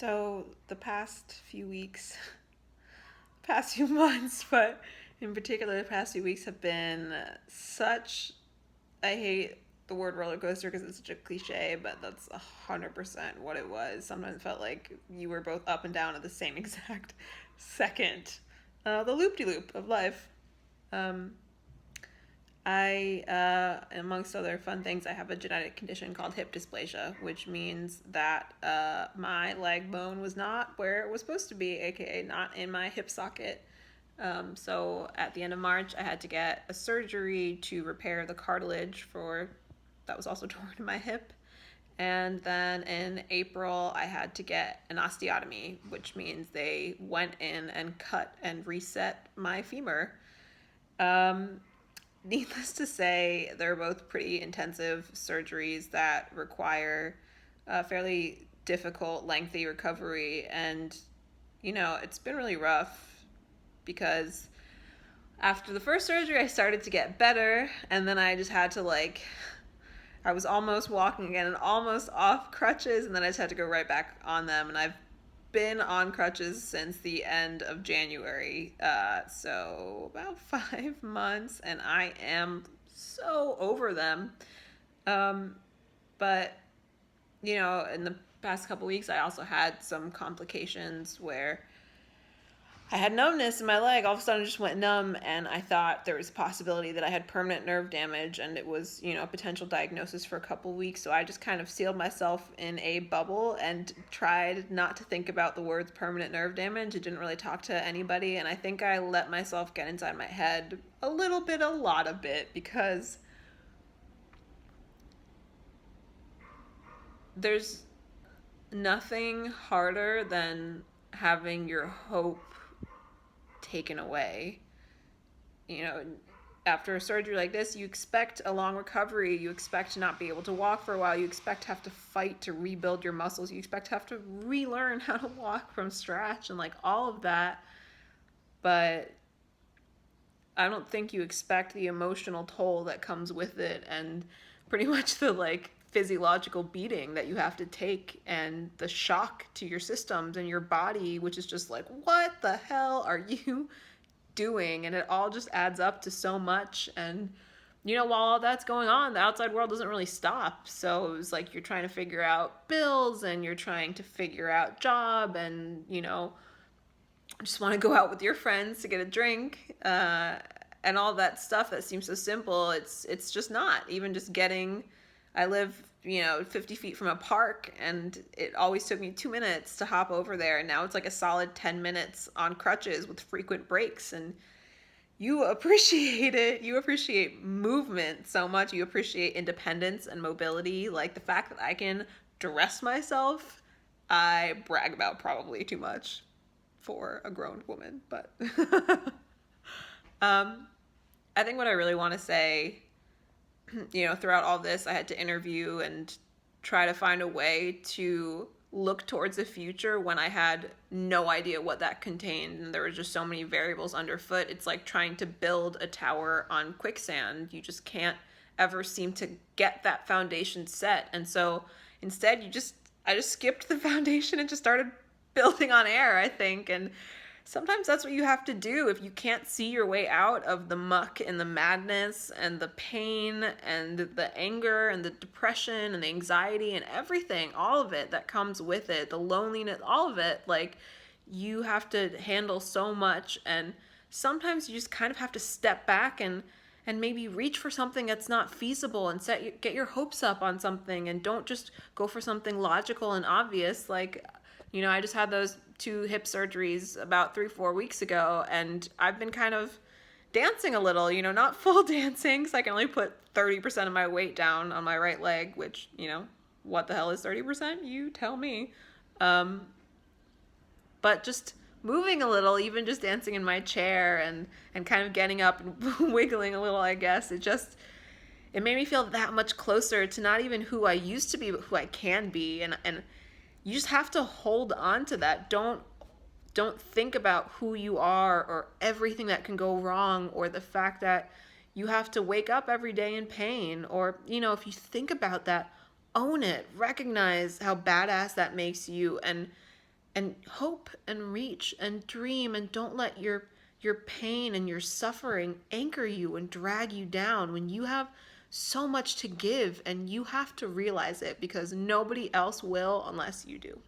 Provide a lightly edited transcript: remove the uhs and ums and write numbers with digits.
So the past few weeks, past few months, but in particular the past few weeks have been such. I hate the word roller coaster because it's such a cliche, but that's 100% what it was. Sometimes it felt like you were both up and down at the same exact second. The loop de loop of life. Um, amongst other fun things, I have a genetic condition called hip dysplasia, which means that my leg bone was not where it was supposed to be, aka not in my hip socket. So at the end of March, I had to get a surgery to repair the cartilage that was also torn in my hip. And then in April, I had to get an osteotomy, which means they went in and cut and reset my femur. Um, Needless to say, they're both pretty intensive surgeries that require a fairly difficult, lengthy recovery. And, it's been really rough because after the first surgery, I started to get better. And then I just had to, I was almost walking again and almost off crutches. And then I just had to go right back on them. And I've been on crutches since the end of January, so about 5 months, and I am so over them. But in the past couple weeks, I also had some complications where I had numbness in my leg. All of a sudden, it just went numb, and I thought there was a possibility that I had permanent nerve damage, and it was, a potential diagnosis for a couple weeks. So I just kind of sealed myself in a bubble and tried not to think about the words permanent nerve damage. It didn't really talk to anybody, and I think I let myself get inside my head a little bit, a lot of it, because there's nothing harder than having your hope taken away. You know, after a surgery like this, you expect a long recovery. You expect to not be able to walk for a while. You expect to have to fight to rebuild your muscles. You expect to have to relearn how to walk from scratch and all of that. But I don't think you expect the emotional toll that comes with it and pretty much the physiological beating that you have to take and the shock to your systems and your body, which is just what the hell are you doing? And it all just adds up to so much. And while all that's going on, the outside world doesn't really stop. So it was you're trying to figure out bills and you're trying to figure out job and just want to go out with your friends to get a drink, and all that stuff that seems so simple. It's just not. Even just getting, I live 50 feet from a park, and it always took me 2 minutes to hop over there, and now it's a solid 10 minutes on crutches with frequent breaks. And you appreciate it. You appreciate movement so much. You appreciate independence and mobility. The fact that I can dress myself, I brag about probably too much for a grown woman. But I think what I really want to say, throughout all this, I had to interview and try to find a way to look towards the future when I had no idea what that contained, and there were just so many variables underfoot. It's like trying to build a tower on quicksand. You just can't ever seem to get that foundation set. And so instead I just skipped the foundation and just started building on air, I think. And sometimes that's what you have to do if you can't see your way out of the muck and the madness and the pain and the anger and the depression and the anxiety and everything, all of it that comes with it, the loneliness, all of it. You have to handle so much, and sometimes you just kind of have to step back and maybe reach for something that's not feasible and get your hopes up on something, and don't just go for something logical and obvious. I just had those 2 hip surgeries about 3-4 weeks ago, and I've been kind of dancing a little, not full dancing, because I can only put 30% of my weight down on my right leg, which, what the hell is 30%? You tell me. But just moving a little, even just dancing in my chair and kind of getting up and wiggling a little, I guess, it made me feel that much closer to not even who I used to be, but who I can be. And you just have to hold on to that. Don't think about who you are or everything that can go wrong, or the fact that you have to wake up every day in pain. Or, if you think about that, own it. Recognize how badass that makes you, and and hope and reach and dream, and don't let your pain and your suffering anchor you and drag you down when you have so much to give, and you have to realize it because nobody else will unless you do.